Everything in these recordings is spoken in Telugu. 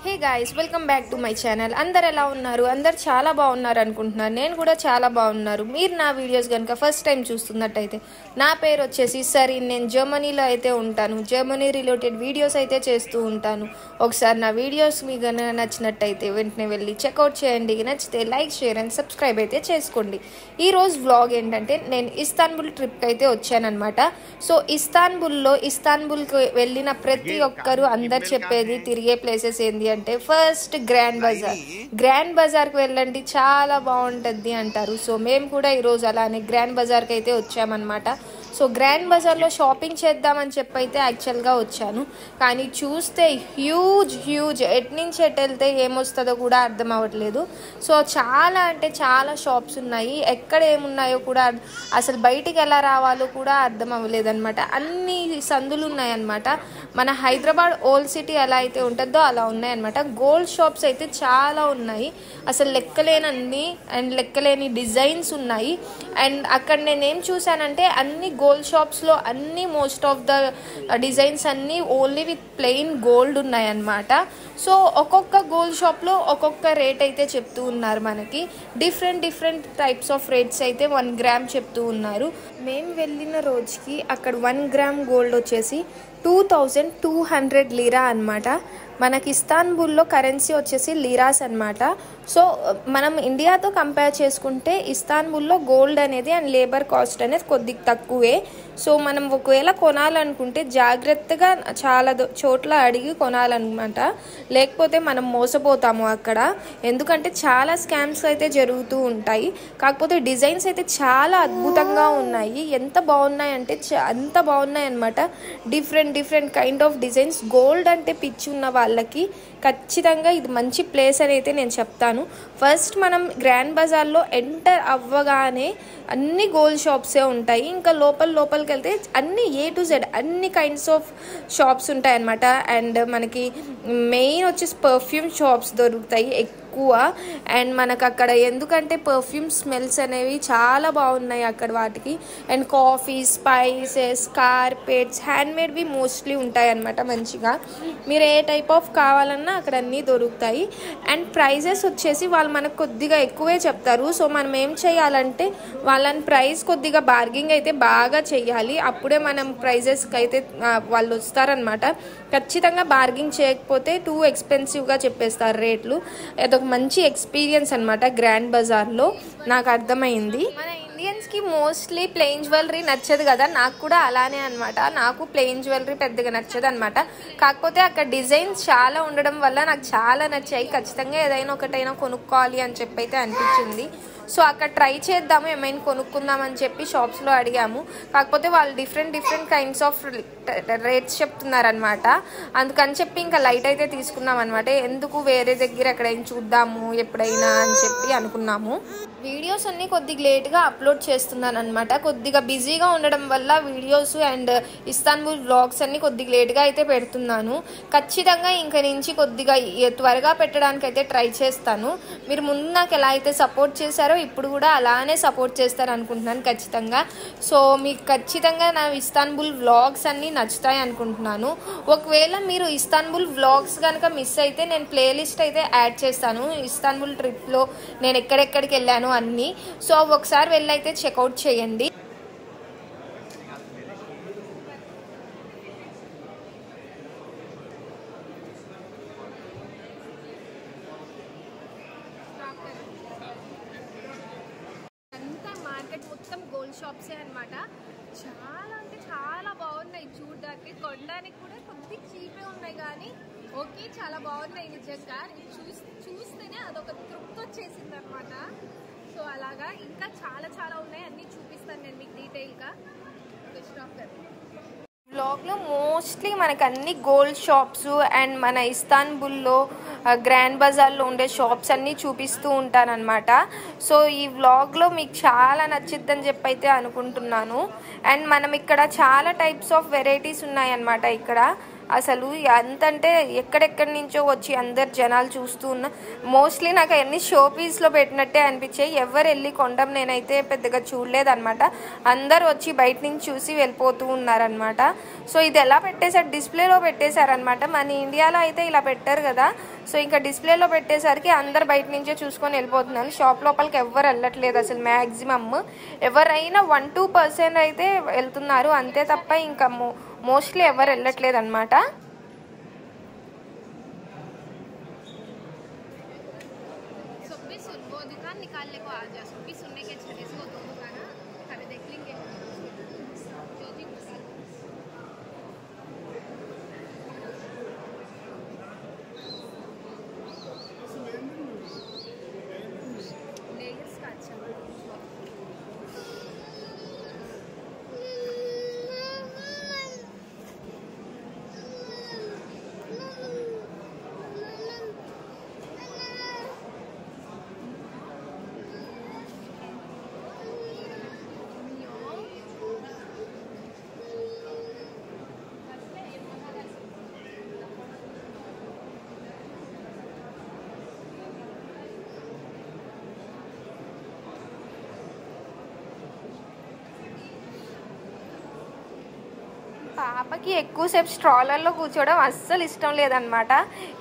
Hey guys, welcome back to my channel. అందరు ఎలా ఉన్నారు? అందరు చాలా బాగున్నారు అనుకుంటున్నారు. నేను కూడా చాలా బాగున్నారు. మీరు నా వీడియోస్ కనుక ఫస్ట్ టైం చూస్తున్నట్టయితే నా పేరు వచ్చేసి సరీన్. నేను జర్మనీలో అయితే ఉంటాను. జర్మనీ రిలేటెడ్ వీడియోస్ అయితే చేస్తూ ఉంటాను. ఒకసారి నా వీడియోస్ మీకు కనుక నచ్చినట్టయితే వెంటనే వెళ్ళి చెక్అవుట్ చేయండి. నచ్చితే లైక్, షేర్ అండ్ సబ్స్క్రైబ్ అయితే చేసుకోండి. ఈరోజు వ్లాగ్ ఏంటంటే నేను ఇస్తాన్బుల్ ట్రిప్కి అయితే వచ్చానమాట. సో ఇస్తాన్బుల్కి వెళ్ళిన ప్రతి ఒక్కరు అందరు చెప్పేది తిరిగే ప్లేసెస్ ఏంది అంటే ఫస్ట్ గ్రాండ్ బజార్కి వెళ్ళండి, చాలా బాగుంటుంది అంటారు. సో మేము కూడా ఈరోజు అలానే గ్రాండ్ బజార్కి అయితే వచ్చామన్నమాట. సో గ్రాండ్ బజార్లో షాపింగ్ చేద్దామని చెప్పి అయితే యాక్చువల్గా వచ్చాను. కానీ చూస్తే హ్యూజ్ ఎటు నుంచి ఎటు వెళ్తే ఏమొస్తుందో కూడా అర్థం అవ్వట్లేదు. సో చాలా అంటే చాలా షాప్స్ ఉన్నాయి. ఎక్కడ ఏమున్నాయో కూడా అసలు బయటికి ఎలా రావాలో కూడా అర్థం అవ్వలేదు అనమాట. అన్ని సందులు ఉన్నాయన్నమాట. మన హైదరాబాద్ ఓల్డ్ సిటీ ఎలా అయితే ఉంటుందో అలా ఉన్నాయన్నమాట. గోల్డ్ షాప్స్ అయితే చాలా ఉన్నాయి. అసలు లెక్కలేనన్ని అండ్ లెక్కలేని డిజైన్స్ ఉన్నాయి. అండ్ అక్కడ నేనేం చూసానంటే అన్ని గోల్డ్ షాప్స్లో అన్ని మోస్ట్ ఆఫ్ ద డిజైన్స్ అన్నీ ఓన్లీ విత్ ప్లెయిన్ గోల్డ్ ఉన్నాయన్నమాట. సో ఒక్కొక్క గోల్డ్ షాప్లో ఒక్కొక్క రేట్ అయితే చెప్తూ ఉన్నారు. మనకి డిఫరెంట్ టైప్స్ ఆఫ్ రేట్స్ అయితే 1 గ్రామ్ చెప్తూ ఉన్నారు. మేము వెళ్ళిన రోజుకి అక్కడ 1 గ్రామ్ గోల్డ్ వచ్చేసి 2200 లీరా అనమాట. మనకి ఇస్తాన్బుల్లో కరెన్సీ వచ్చేసి లీరాస్ అనమాట. సో మనం ఇండియాతో కంపేర్ చేసుకుంటే ఇస్తాన్బుల్లో గోల్డ్ అనేది అండ్ లేబర్ కాస్ట్ అనేది కొద్దిగా తక్కువే. సో మనం ఒకవేళ కొనాలనుకుంటే జాగ్రత్తగా చాలా చోట్ల అడిగి కొనాలన్నమాట. లేకపోతే మనం మోసపోతాము అక్కడ. ఎందుకంటే చాలా స్కామ్స్ అయితే జరుగుతూ ఉంటాయి. కాకపోతే డిజైన్స్ అయితే చాలా అద్భుతంగా ఉన్నాయి. ఎంత బాగున్నాయి అంటే అంత బాగున్నాయి అనమాట. Different kind of designs. Gold అంటే పిచ్చి ఉన్న వాళ్ళకి ఖచ్చితంగా ఇది మంచి ప్లేస్ అని అయితే నేను చెప్తాను. ఫస్ట్ మనం గ్రాండ్ బజార్లో ఎంటర్ అవ్వగానే అన్ని గోల్డ్ షాప్సే ఉంటాయి. ఇంకా లోపలికి వెళ్తే అన్ని A to Z అన్ని కైండ్స్ ఆఫ్ షాప్స్ ఉంటాయి అన్నమాట. అండ్ మనకి మెయిన్ వచ్చేసి పర్ఫ్యూమ్ షాప్స్ దొరుకుతాయి ఎక్కువ. అండ్ మనకు అక్కడ ఎందుకంటే పర్ఫ్యూమ్ స్మెల్స్ అనేవి చాలా బాగున్నాయి అక్కడ వాటికి. అండ్ కాఫీ, స్పైసెస్, కార్పెట్స్, హ్యాండ్మేడ్వి మోస్ట్లీ ఉంటాయి అన్నమాట. మంచిగా మీరు ఏ టైప్ ఆఫ్ కావాలన్నా అక్కడ అన్నీ దొరుకుతాయి. అండ్ ప్రైజెస్ వచ్చేసి వాళ్ళు మనకు కొద్దిగా ఎక్కువే చెప్తారు. సో మనం ఏం చేయాలంటే వాళ్ళని ప్రైస్ కొద్దిగా బార్గింగ్ అయితే బాగా చెయ్యాలి. అప్పుడే మనం ప్రైజెస్కి అయితే వాళ్ళు వస్తారనమాట. ఖచ్చితంగా బార్గింగ్ చేయకపోతే టూ ఎక్స్పెన్సివ్గా చెప్పేస్తారు రేట్లు. అదొక మంచి ఎక్స్పీరియన్స్ అనమాట గ్రాండ్ బజార్లో, నాకు అర్థమైంది. మన ఇండియన్స్కి మోస్ట్లీ ప్లెయిన్ జ్యువెలరీ నచ్చదు కదా, నాకు కూడా అలానే అనమాట. నాకు ప్లెయిన్ జ్యువెలరీ పెద్దగా నచ్చదు అనమాట. కాకపోతే అక్కడ డిజైన్స్ చాలా ఉండడం వల్ల నాకు చాలా నచ్చాయి. ఖచ్చితంగా ఏదైనా ఒకటైనా కొనుక్కోవాలి అని చెప్పి అయితే అనిపించింది. సో అక్కడ ట్రై చేద్దాము, ఏమైనా కొనుక్కుందామని చెప్పి షాప్స్లో అడిగాము. కాకపోతే వాళ్ళు డిఫరెంట్ కైండ్స్ ఆఫ్ రేట్స్ చెప్తున్నారనమాట. అందుకని చెప్పి ఇంకా లైట్ అయితే తీసుకున్నాం అనమాట. ఎందుకు వేరే దగ్గర ఎక్కడైనా చూద్దాము ఎప్పుడైనా అని చెప్పి అనుకున్నాము. వీడియోస్ అన్నీ కొద్దిగా లేట్గా అప్లోడ్ చేస్తున్నాను అనమాట. కొద్దిగా బిజీగా ఉండడం వల్ల వీడియోస్ అండ్ ఇస్తాన్బుల్ వ్లాగ్స్ అన్నీ కొద్దిగా లేట్గా అయితే పెడుతున్నాను. ఖచ్చితంగా ఇంక నుంచి కొద్దిగా త్వరగా పెట్టడానికి అయితే ట్రై చేస్తాను. మీరు ముందు నాకు ఎలా అయితే సపోర్ట్ చేశారో ఇప్పుడు కూడా అలానే సపోర్ట్ చేస్తారు అనుకుంటున్నాను ఖచ్చితంగా. సో మీకు ఖచ్చితంగా నా ఇస్తాన్బుల్ వ్లాగ్స్ అన్నీ నచ్చుతాయి అనుకుంటున్నాను. ఒకవేళ మీరు ఇస్తాన్బుల్ వ్లాగ్స్ కనుక మిస్ అయితే నేను ప్లేలిస్ట్ అయితే యాడ్ చేస్తాను. ఇస్తాన్బుల్ ట్రిప్లో నేను ఎక్కడెక్కడికి వెళ్ళాను అన్నీ. సో ఒకసారి వెళ్ళి అయితే చెక్అవుట్ చేయండి. మార్కెట్ మొత్తం గోల్డ్ షాప్సే అనమాట. చాలా అంటే చాలా బాగున్నాయి చూడడానికి. కొనడానికి కూడా కొద్దిగా చీపే ఉన్నాయి కానీ ఓకే చాలా బాగున్నాయి నిజంగా. చూస్తేనే అదొక తృప్తి వచ్చేసింది అనమాట. సో అలాగా ఇంకా చాలా ఉన్నాయి. అన్నీ చూపిస్తాను నేను మీకు డీటెయిల్గా. వ్లాగ్లో మోస్ట్లీ మనకు అన్ని గోల్డ్ షాప్స్ అండ్ మన ఇస్తాన్బుల్లో గ్రాండ్ బజార్లో ఉండే షాప్స్ అన్నీ చూపిస్తూ ఉంటానన్నమాట. సో ఈ వ్లాగ్లో మీకు చాలా నచ్చిద్దని చెప్పి అయితే అనుకుంటున్నాను. అండ్ మనం ఇక్కడ చాలా టైప్స్ ఆఫ్ వెరైటీస్ ఉన్నాయన్నమాట. ఇక్కడ అసలు ఎంతంటే ఎక్కడెక్కడి నుంచో వచ్చి అందరు జనాలు చూస్తూ ఉన్న మోస్ట్లీ నాకు అన్ని షో పీస్లో పెట్టినట్టే అనిపించాయి. ఎవరు వెళ్ళి కొండం నేనైతే పెద్దగా చూడలేదన్నమాట. అందరు వచ్చి బయట నుంచి చూసి వెళ్ళిపోతూ ఉన్నారనమాట. సో ఇది ఎలా పెట్టేశారు, డిస్ప్లేలో పెట్టేశారనమాట. మన ఇండియాలో అయితే ఇలా పెట్టారు కదా. సో ఇంకా డిస్ప్లేలో పెట్టేసరికి అందరు బయట నుంచే చూసుకొని వెళ్ళిపోతున్నారు. షాప్ లోపలికి ఎవరు వెళ్ళట్లేదు అసలు. మ్యాక్సిమమ్ ఎవరైనా 1-2% అయితే వెళ్తున్నారు అంతే తప్ప ఇంకా మోస్ట్లీ ఎవరు వెళ్ళట్లేదు అనమాట. పాపకి ఎక్కువసేపు స్ట్రాలర్లో కూర్చోవడం అస్సలు ఇష్టం లేదనమాట.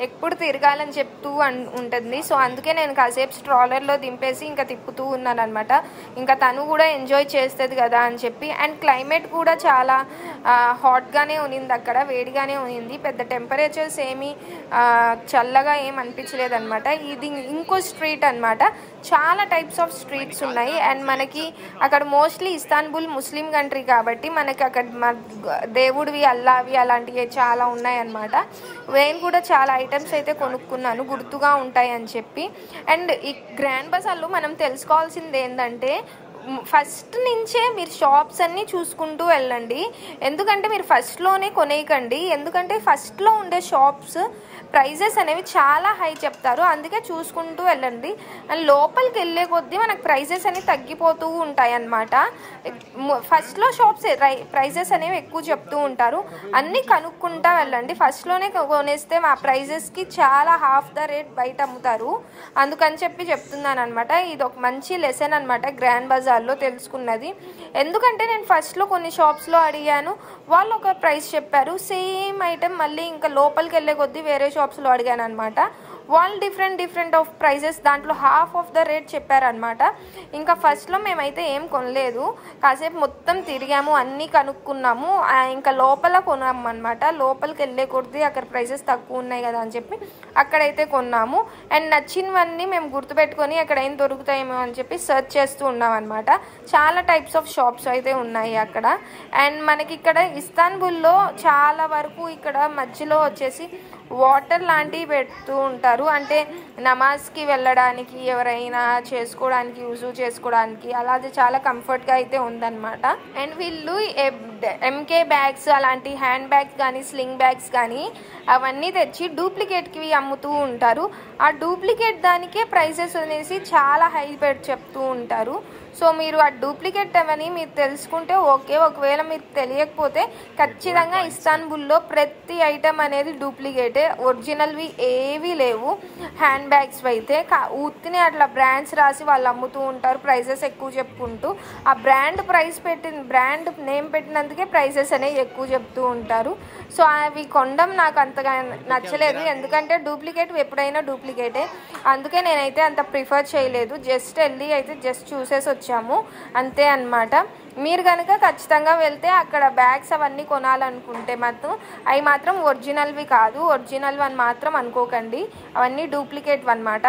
ఎప్పుడు తిరగాలని చెప్తూ ఉంటుంది. సో అందుకే నేను కాసేపు స్ట్రాలర్లో దింపేసి ఇంకా తిప్పుతూ ఉన్నాను అనమాట. ఇంకా తను కూడా ఎంజాయ్ చేస్తుంది కదా అని చెప్పి. అండ్ క్లైమేట్ కూడా చాలా హాట్గానే ఉన్నింది, అక్కడ వేడిగానే ఉన్నింది. పెద్ద టెంపరేచర్స్ ఏమీ చల్లగా ఏం అనిపించలేదు అనమాట. ఇది ఇంకో స్ట్రీట్ అనమాట. చాలా టైప్స్ ఆఫ్ స్ట్రీట్స్ ఉన్నాయి. అండ్ మనకి అక్కడ మోస్ట్లీ ఇస్తాన్బుల్ ముస్లిం కంట్రీ కాబట్టి మనకి అక్కడ దేవుడివి అల్లావి అలాంటివి చాలా ఉన్నాయన్నమాట. నేను కూడా చాలా ఐటమ్స్ అయితే కొనుక్కున్నాను గుర్తుగా ఉంటాయి అని చెప్పి. అండ్ ఈ గ్రాండ్ బజార్లో మనం తెలుసుకోవాల్సింది ఏంటంటే ఫస్ట్ నుంచే మీరు షాప్స్ అన్నీ చూసుకుంటూ వెళ్ళండి. ఎందుకంటే మీరు ఫస్ట్లోనే కొనేయకండి. ఎందుకంటే ఫస్ట్లో ఉండే షాప్స్ ప్రైజెస్ అనేవి చాలా హై చెప్తారు. అందుకే చూసుకుంటూ వెళ్ళండి. అండ్ లోపలికి వెళ్ళే కొద్దీ మనకు ప్రైజెస్ అనేవి తగ్గిపోతూ ఉంటాయి అన్నమాట. ఫస్ట్లో షాప్స్ ప్రైజెస్ అనేవి ఎక్కువ చెప్తూ ఉంటారు. అన్నీ కనుక్కుంటూ వెళ్ళండి. ఫస్ట్లోనే కొనేస్తే మా ప్రైజెస్కి చాలా హాఫ్ ద రేట్ బయట అమ్ముతారు. అందుకని చెప్పి చెప్తున్నాను అనమాట. ఇది ఒక మంచి లెసన్ అనమాట గ్రాండ్ బజార్లో తెలుసుకున్నది. ఎందుకంటే నేను ఫస్ట్లో కొన్ని షాప్స్లో అడిగాను, వాళ్ళు ఒక ప్రైస్ చెప్పారు. సేమ్ ఐటెం మళ్ళీ ఇంకా లోపలికి వెళ్ళే కొద్దీ వేరే షాప్స్లో అడిగాను అనమాట. వాళ్ళు డిఫరెంట్ ఆఫ్ ప్రైజెస్ దాంట్లో హాఫ్ ఆఫ్ ద రేట్ చెప్పారనమాట. ఇంకా ఫస్ట్లో మేమైతే ఏం కొనలేదు. కాసేపు మొత్తం తిరిగాము, అన్నీ కనుక్కున్నాము. ఇంకా లోపల కొన్నాము అనమాట. లోపలికి వెళ్ళే కొద్దీ అక్కడ ప్రైజెస్ తక్కువ ఉన్నాయి కదా అని చెప్పి అక్కడైతే కొన్నాము. అండ్ నచ్చినవన్నీ మేము గుర్తుపెట్టుకొని అక్కడ ఏం దొరుకుతాయేమో అని చెప్పి సెర్చ్ చేస్తూ ఉన్నాం అనమాట. చాలా టైప్స్ ఆఫ్ షాప్స్ అయితే ఉన్నాయి అక్కడ. అండ్ మనకి ఇక్కడ ఇస్తాన్బుల్లో చాలా వరకు ఇక్కడ మధ్యలో వచ్చేసి వాటర్ లాంటివి పెడుతూ ఉంటారు. అంటే నమాజ్కి వెళ్ళడానికి ఎవరైనా చేసుకోవడానికి యూజు చేసుకోవడానికి అలాగే చాలా కంఫర్ట్గా అయితే ఉందన్నమాట. అండ్ వీళ్ళు ఎంకే బ్యాగ్స్ అలాంటి హ్యాండ్ బ్యాగ్స్ కానీ స్లింగ్ బ్యాగ్స్ కానీ అవన్నీ తెచ్చి డూప్లికేట్కి అమ్ముతూ ఉంటారు. ఆ డూప్లికేట్ దానికే ప్రైసెస్ అనేసి చాలా హై పెట్టి చెప్తూ ఉంటారు. సో మీరు ఆ డూప్లికేట్ అవని మీరు తెలుసుకుంటే ఓకే. ఒకవేళ మీకు తెలియకపోతే ఖచ్చితంగా ఇస్తాన్బుల్లో ప్రతి ఐటమ్ అనేది డూప్లికేటే, ఒరిజినల్వి ఏవీ లేవు. హ్యాండ్ బ్యాగ్స్ అయితే ఉత్తినే అట్లా బ్రాండ్స్ రాసి వాళ్ళు అమ్ముతూ ఉంటారు, ప్రైజెస్ ఎక్కువ చెప్పుకుంటూ. ఆ బ్రాండ్ బ్రాండ్ నేమ్ పెట్టినందుకే ప్రైజెస్ అనేవి ఎక్కువ చెప్తూ ఉంటారు. సో అవి కొనడం నాకు అంతగా నచ్చలేదు. ఎందుకంటే డూప్లికేట్ ఎప్పుడైనా డూప్లికేటే. అందుకే నేనైతే అంత ప్రిఫర్ చేయలేదు. జస్ట్ వెళ్ళి అయితే జస్ట్ చూసేసి వచ్చాము అంతే అన్నమాట. మీరు కనుక ఖచ్చితంగా వెళ్తే అక్కడ బ్యాగ్స్ అవన్నీ కొనాలనుకుంటే అవి మాత్రం ఒరిజినల్వి కాదు, ఒరిజినల్ అని మాత్రం అనుకోకండి, అవన్నీ డూప్లికేట్ అన్నమాట.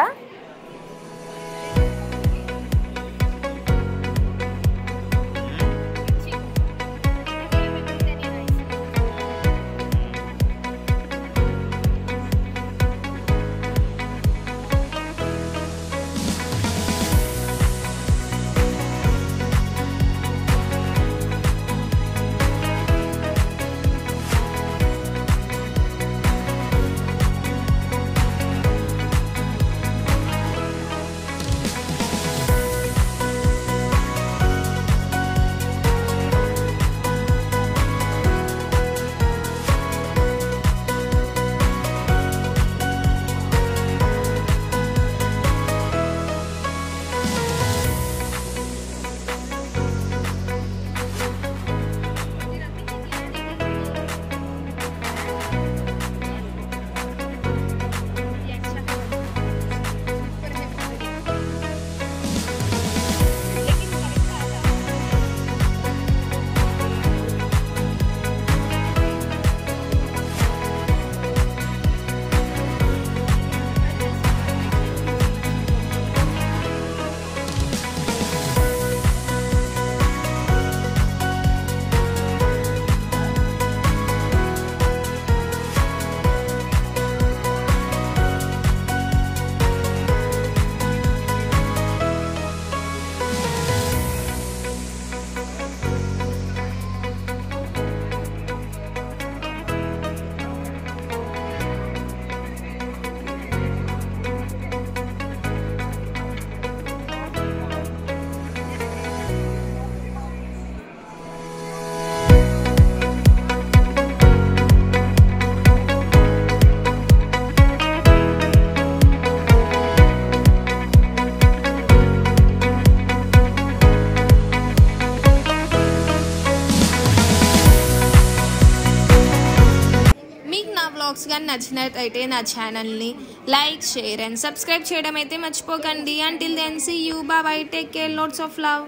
వ్లాగ్స్ కానీ నచ్చినట్టయితే నా ఛానల్ని లైక్, షేర్ అండ్ సబ్స్క్రైబ్ చేయడం అయితే మర్చిపోకండి. Until then see you, bye, take care, lots of love.